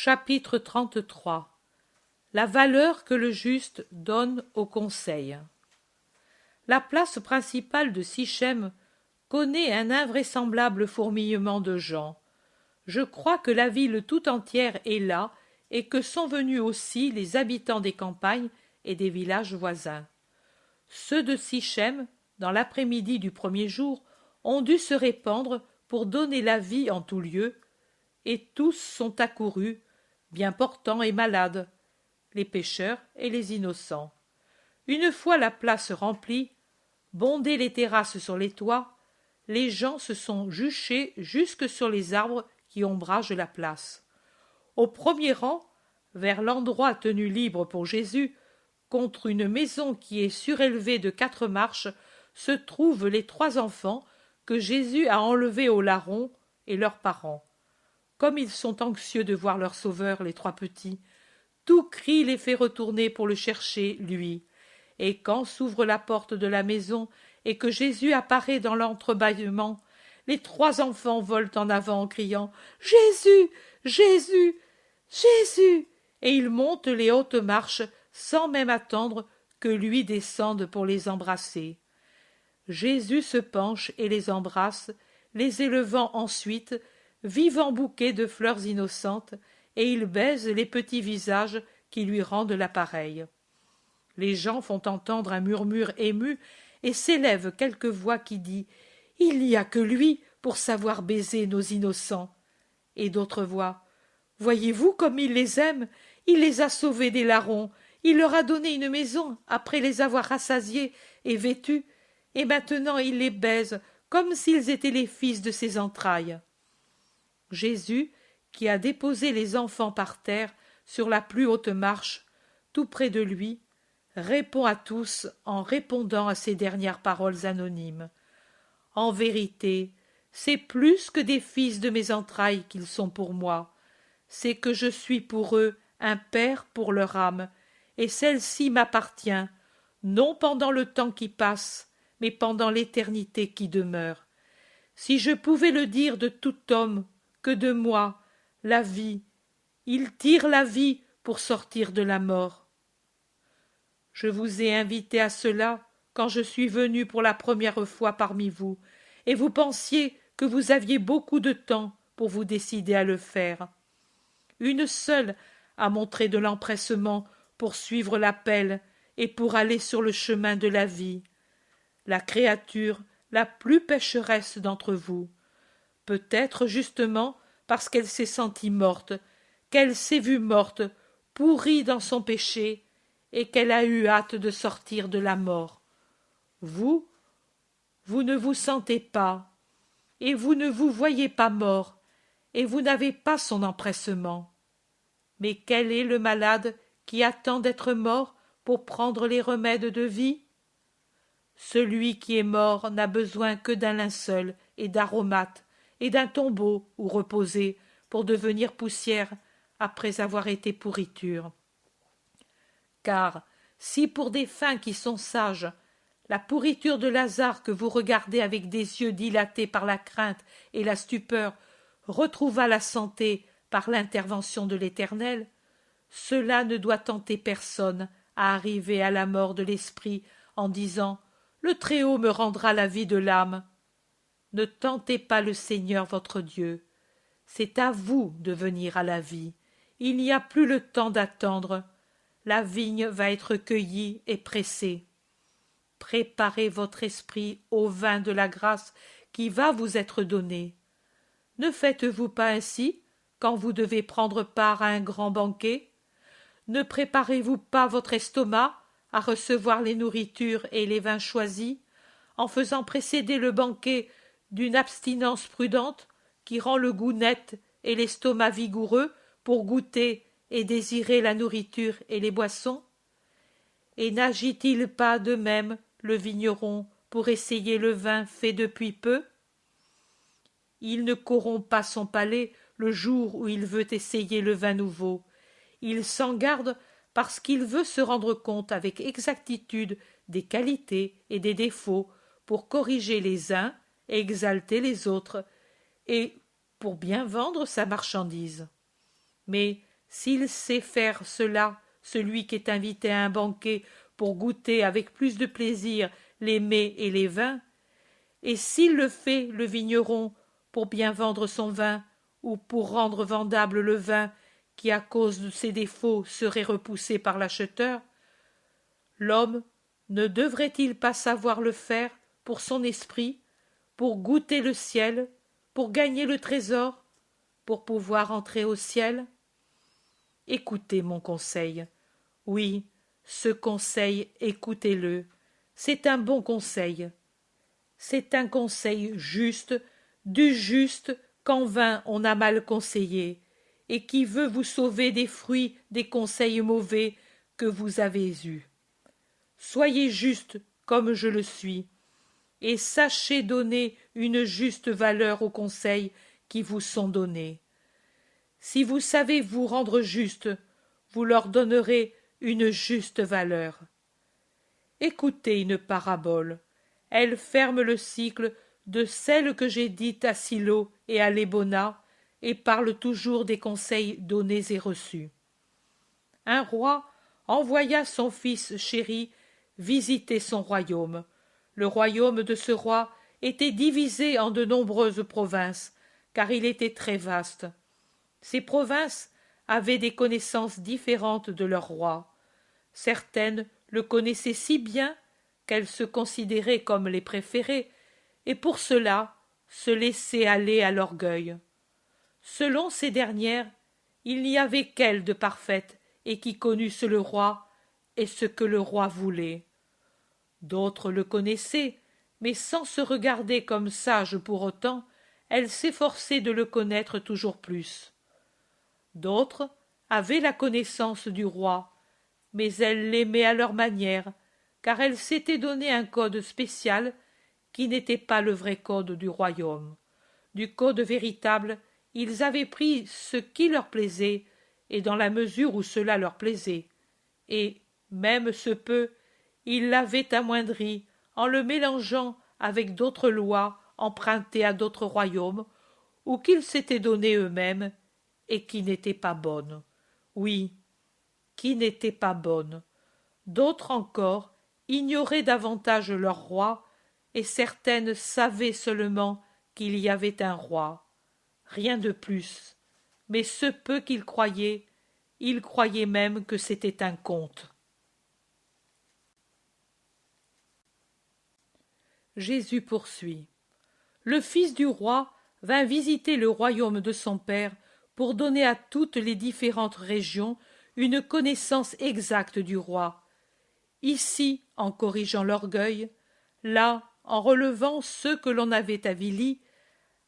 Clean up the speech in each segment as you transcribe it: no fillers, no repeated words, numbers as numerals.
Chapitre 33. La valeur que le juste donne au conseil. La place principale de Sichem connaît un invraisemblable fourmillement de gens. Je crois que la ville tout entière est là et que sont venus aussi les habitants des campagnes et des villages voisins. Ceux de Sichem, dans l'après-midi du premier jour, ont dû se répandre pour donner la vie en tout lieu, et tous sont accourus, bien portants et malades, les pécheurs et les innocents. Une fois la place remplie, bondées les terrasses sur les toits, les gens se sont juchés jusque sur les arbres qui ombragent la place. Au premier rang, vers l'endroit tenu libre pour Jésus, contre une maison qui est surélevée de 4 marches, se trouvent les 3 enfants que Jésus a enlevés au larron et leurs parents. Comme ils sont anxieux de voir leur sauveur, les 3 petits, tout cri les fait retourner pour le chercher, lui. Et quand s'ouvre la porte de la maison et que Jésus apparaît dans l'entrebâillement, les 3 enfants volent en avant en criant « Jésus, Jésus, Jésus !» et ils montent les hautes marches sans même attendre que lui descende pour les embrasser. Jésus se penche et les embrasse, les élevant ensuite, vivant bouquet de fleurs innocentes, et il baise les petits visages qui lui rendent l'appareil. Les gens font entendre un murmure ému et s'élève quelque voix qui dit « Il n'y a que lui pour savoir baiser nos innocents !» Et d'autres voix « Voyez-vous comme il les aime, il les a sauvés des larrons, il leur a donné une maison après les avoir rassasiés et vêtus, et maintenant il les baise comme s'ils étaient les fils de ses entrailles. » Jésus, qui a déposé les enfants par terre sur la plus haute marche, tout près de lui, répond à tous en répondant à ces dernières paroles anonymes. En vérité, c'est plus que des fils de mes entrailles qu'ils sont pour moi. C'est que je suis pour eux un père pour leur âme, et celle-ci m'appartient, non pendant le temps qui passe, mais pendant l'éternité qui demeure. Si je pouvais le dire de tout homme, que de moi, la vie, il tire la vie pour sortir de la mort. Je vous ai invité à cela quand je suis venu pour la première fois parmi vous, et vous pensiez que vous aviez beaucoup de temps pour vous décider à le faire. Une seule a montré de l'empressement pour suivre l'appel et pour aller sur le chemin de la vie, la créature la plus pécheresse d'entre vous, peut-être justement parce qu'elle s'est sentie morte, qu'elle s'est vue morte, pourrie dans son péché, et qu'elle a eu hâte de sortir de la mort. Vous, vous ne vous sentez pas, et vous ne vous voyez pas mort, et vous n'avez pas son empressement. Mais quel est le malade qui attend d'être mort pour prendre les remèdes de vie? Celui qui est mort n'a besoin que d'un linceul et d'aromates, et d'un tombeau où reposer pour devenir poussière après avoir été pourriture. Car si pour des fins qui sont sages, la pourriture de Lazare que vous regardez avec des yeux dilatés par la crainte et la stupeur retrouva la santé par l'intervention de l'Éternel, cela ne doit tenter personne à arriver à la mort de l'esprit en disant « Le Très-Haut me rendra la vie de l'âme ». Ne tentez pas le Seigneur votre Dieu. C'est à vous de venir à la vie. Il n'y a plus le temps d'attendre. La vigne va être cueillie et pressée. Préparez votre esprit au vin de la grâce qui va vous être donné. Ne faites-vous pas ainsi quand vous devez prendre part à un grand banquet? Ne préparez-vous pas votre estomac à recevoir les nourritures et les vins choisis, en faisant précéder le banquet d'une abstinence prudente qui rend le goût net et l'estomac vigoureux pour goûter et désirer la nourriture et les boissons? Et n'agit-il pas de même le vigneron pour essayer le vin fait depuis peu? Il ne corrompt pas son palais le jour où il veut essayer le vin nouveau. Il s'en garde parce qu'il veut se rendre compte avec exactitude des qualités et des défauts pour corriger les uns et exalter les autres, et pour bien vendre sa marchandise. Mais S'il sait faire cela, celui qui est invité à un banquet pour goûter avec plus de plaisir les mets et les vins, et s'il le fait, le vigneron, pour bien vendre son vin, ou pour rendre vendable le vin qui, à cause de ses défauts, serait repoussé par l'acheteur, l'homme ne devrait-il pas savoir le faire pour son esprit, pour goûter le ciel, pour gagner le trésor, pour pouvoir entrer au ciel? Écoutez mon conseil. Oui, ce conseil, écoutez-le. C'est un bon conseil. C'est un conseil juste, du juste qu'en vain on a mal conseillé, et qui veut vous sauver des fruits des conseils mauvais que vous avez eus. Soyez juste comme je le suis, et sachez donner une juste valeur aux conseils qui vous sont donnés. Si vous savez vous rendre juste, vous leur donnerez une juste valeur. Écoutez une parabole. Elle ferme le cycle de celle que j'ai dite à Silo et à Lébona, et parle toujours des conseils donnés et reçus. Un roi envoya son fils chéri visiter son royaume. Le royaume de ce roi était divisé en de nombreuses provinces, car il était très vaste. Ces provinces avaient des connaissances différentes de leur roi. Certaines le connaissaient si bien qu'elles se considéraient comme les préférées, et pour cela se laissaient aller à l'orgueil. Selon ces dernières, il n'y avait qu'elles de parfaites et qui connussent le roi et ce que le roi voulait. D'autres le connaissaient, mais sans se regarder comme sage pour autant, elles s'efforçaient de le connaître toujours plus. D'autres avaient la connaissance du roi, mais elles l'aimaient à leur manière, car elles s'étaient donné un code spécial qui n'était pas le vrai code du royaume. Du code véritable, ils avaient pris ce qui leur plaisait, et dans la mesure où cela leur plaisait, et, même ce peu, ils l'avaient amoindri en le mélangeant avec d'autres lois empruntées à d'autres royaumes, ou qu'ils s'étaient données eux-mêmes, et qui n'étaient pas bonnes. Oui, qui n'étaient pas bonnes. D'autres encore ignoraient davantage leur roi, et certaines savaient seulement qu'il y avait un roi. Rien de plus. Mais ce peu qu'ils croyaient, ils croyaient même que c'était un conte. Jésus poursuit. Le fils du roi vint visiter le royaume de son père pour donner à toutes les différentes régions une connaissance exacte du roi. Ici, en corrigeant l'orgueil, là, en relevant ceux que l'on avait avilis,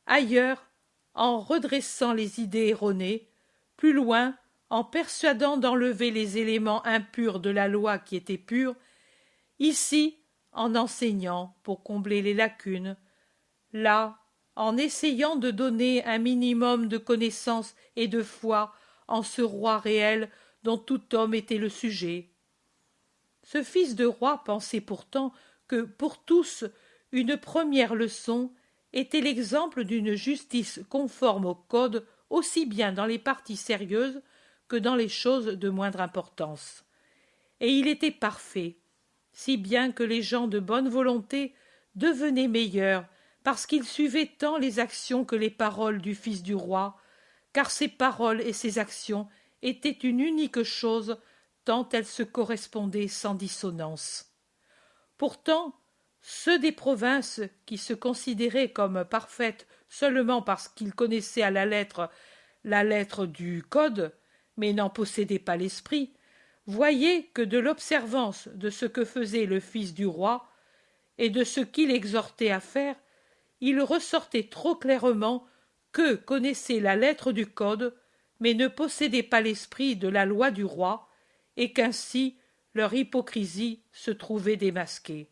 ailleurs, en redressant les idées erronées, plus loin, en persuadant d'enlever les éléments impurs de la loi qui étaient purs, ici, en enseignant pour combler les lacunes, là, en essayant de donner un minimum de connaissance et de foi en ce roi réel dont tout homme était le sujet. Ce fils de roi pensait pourtant que, pour tous, une première leçon était l'exemple d'une justice conforme au code aussi bien dans les parties sérieuses que dans les choses de moindre importance. Et il était parfait, si bien que les gens de bonne volonté devenaient meilleurs parce qu'ils suivaient tant les actions que les paroles du fils du roi, car ses paroles et ses actions étaient une unique chose tant elles se correspondaient sans dissonance. Pourtant, ceux des provinces qui se considéraient comme parfaites seulement parce qu'ils connaissaient à la lettre du code, mais n'en possédaient pas l'esprit, voyaient que de l'observance de ce que faisait le fils du roi et de ce qu'il exhortait à faire, il ressortait trop clairement qu'eux connaissaient la lettre du code, mais ne possédaient pas l'esprit de la loi du roi, et qu'ainsi leur hypocrisie se trouvait démasquée.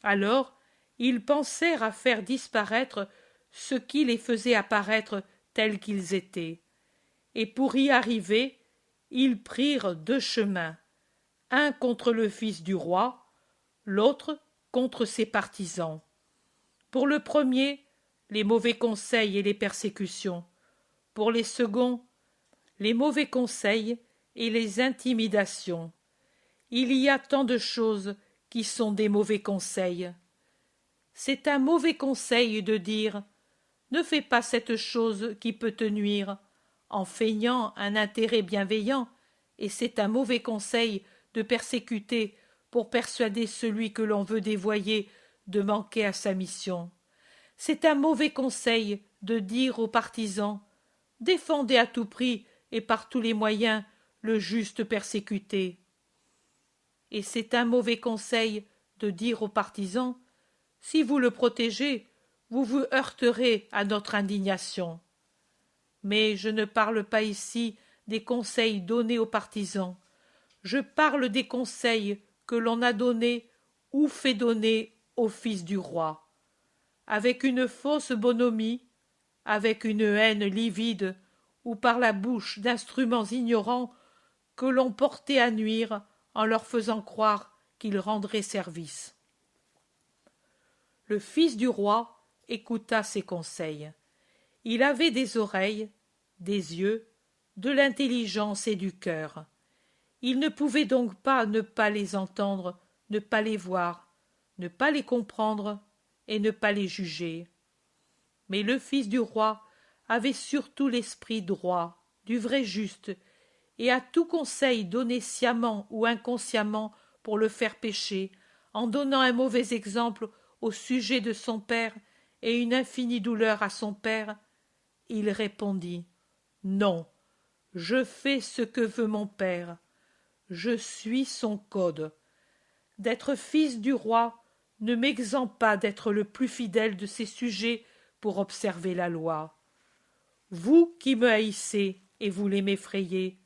Alors ils pensèrent à faire disparaître ce qui les faisait apparaître tels qu'ils étaient, et pour y arriver, ils prirent deux chemins, un contre le fils du roi, l'autre contre ses partisans. Pour le premier, les mauvais conseils et les persécutions. Pour les seconds, les mauvais conseils et les intimidations. Il y a tant de choses qui sont des mauvais conseils. C'est un mauvais conseil de dire « Ne fais pas cette chose qui peut te nuire » en feignant un intérêt bienveillant, et c'est un mauvais conseil de persécuter pour persuader celui que l'on veut dévoyer de manquer à sa mission. C'est un mauvais conseil de dire aux partisans « Défendez à tout prix et par tous les moyens le juste persécuté ». Et c'est un mauvais conseil de dire aux partisans « Si vous le protégez, vous vous heurterez à notre indignation ». Mais je ne parle pas ici des conseils donnés aux partisans, je parle des conseils que l'on a donnés ou fait donner au fils du roi, avec une fausse bonhomie, avec une haine livide, ou par la bouche d'instruments ignorants que l'on portait à nuire en leur faisant croire qu'ils rendraient service. Le fils du roi écouta ces conseils. Il avait des oreilles, des yeux, de l'intelligence et du cœur. Il ne pouvait donc pas ne pas les entendre, ne pas les voir, ne pas les comprendre et ne pas les juger. Mais le fils du roi avait surtout l'esprit droit, du vrai juste, et à tout conseil donné sciemment ou inconsciemment pour le faire pécher, en donnant un mauvais exemple au sujet de son père et une infinie douleur à son père, il répondit « Non, je fais ce que veut mon père, je suis son code. D'être fils du roi ne m'exempte pas d'être le plus fidèle de ses sujets pour observer la loi. Vous qui me haïssez et voulez m'effrayer,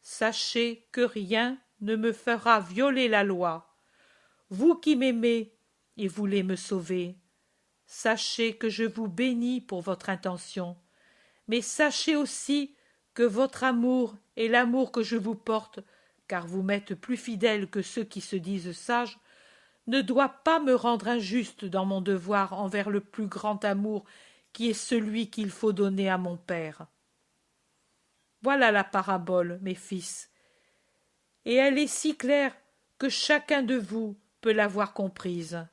sachez que rien ne me fera violer la loi. Vous qui m'aimez et voulez me sauver, sachez que je vous bénis pour votre intention, mais sachez aussi que votre amour et l'amour que je vous porte, car vous m'êtes plus fidèle que ceux qui se disent sages, ne doit pas me rendre injuste dans mon devoir envers le plus grand amour qui est celui qu'il faut donner à mon père. Voilà la parabole, mes fils, et elle est si claire que chacun de vous peut l'avoir comprise.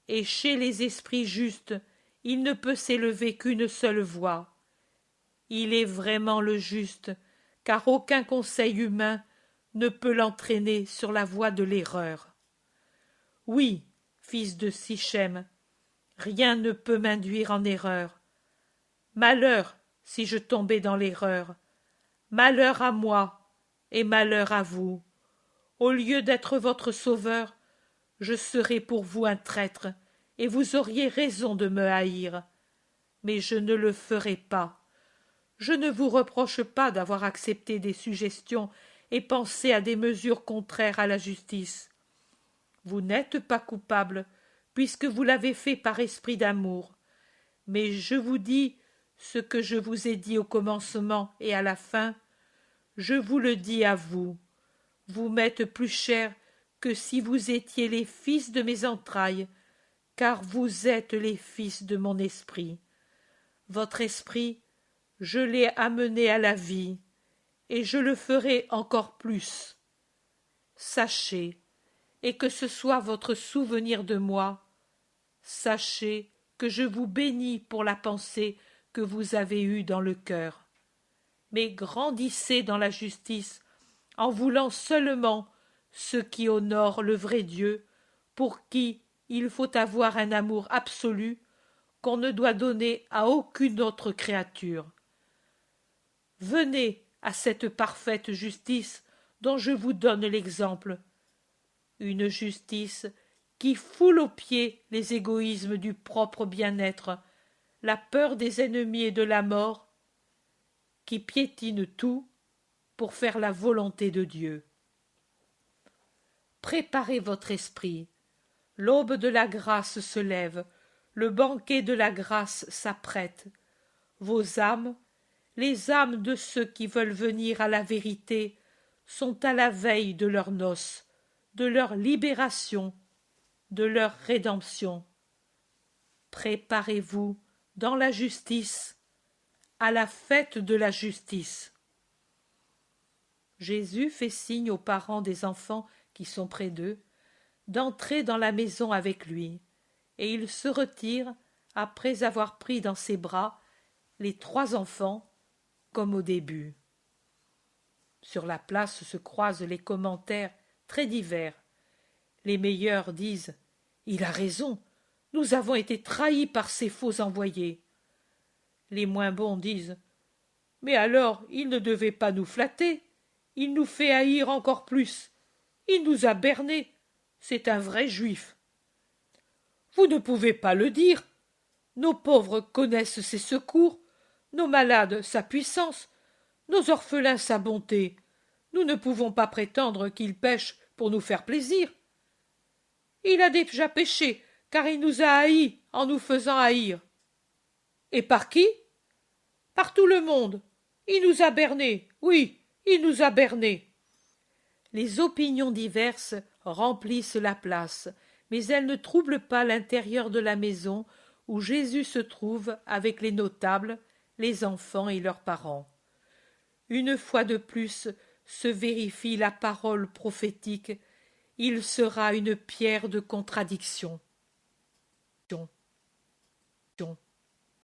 Et chez les esprits justes, il ne peut s'élever qu'une seule voix. Il est vraiment le juste, car aucun conseil humain ne peut l'entraîner sur la voie de l'erreur. Oui, fils de Sichem, rien ne peut m'induire en erreur. Malheur si je tombais dans l'erreur, malheur à moi et malheur à vous. Au lieu d'être votre sauveur, je serais pour vous un traître, et vous auriez raison de me haïr. Mais je ne le ferai pas. Je ne vous reproche pas d'avoir accepté des suggestions et pensé à des mesures contraires à la justice. Vous n'êtes pas coupable, puisque vous l'avez fait par esprit d'amour. Mais je vous dis ce que je vous ai dit au commencement et à la fin, je vous le dis à vous. Vous m'êtes plus cher que si vous étiez les fils de mes entrailles, car vous êtes les fils de mon esprit. Votre esprit, je l'ai amené à la vie, et je le ferai encore plus. Sachez, et que ce soit votre souvenir de moi, sachez que je vous bénis pour la pensée que vous avez eue dans le cœur. Mais grandissez dans la justice, en voulant seulement ce qui honore le vrai Dieu, pour qui il faut avoir un amour absolu qu'on ne doit donner à aucune autre créature. Venez à cette parfaite justice dont je vous donne l'exemple, une justice qui foule aux pieds les égoïsmes du propre bien-être, la peur des ennemis et de la mort, qui piétine tout pour faire la volonté de Dieu. Préparez votre esprit. L'aube de la grâce se lève, le banquet de la grâce s'apprête. Vos âmes, les âmes de ceux qui veulent venir à la vérité, sont à la veille de leurs noces, de leur libération, de leur rédemption. Préparez-vous dans la justice, à la fête de la justice. Jésus fait signe aux parents des enfants qui sont près d'eux d'entrer dans la maison avec lui, et il se retire après avoir pris dans ses bras les 3 enfants comme au début. Sur la place se croisent les commentaires très divers. Les meilleurs disent « Il a raison, nous avons été trahis par ces faux envoyés ». Les moins bons disent « Mais alors il ne devait pas nous flatter, il nous fait haïr encore plus, il nous a bernés, c'est un vrai juif. » Vous ne pouvez pas le dire. Nos pauvres connaissent ses secours, nos malades sa puissance, nos orphelins sa bonté. Nous ne pouvons pas prétendre qu'il pêche pour nous faire plaisir. Il a déjà péché, car il nous a haïs en nous faisant haïr. Et par qui? Par tout le monde. Il nous a bernés, oui, il nous a bernés. Les opinions diverses remplissent la place, mais elles ne troublent pas l'intérieur de la maison où Jésus se trouve avec les notables, les enfants et leurs parents. Une fois de plus se vérifie la parole prophétique, il sera une pierre de contradiction.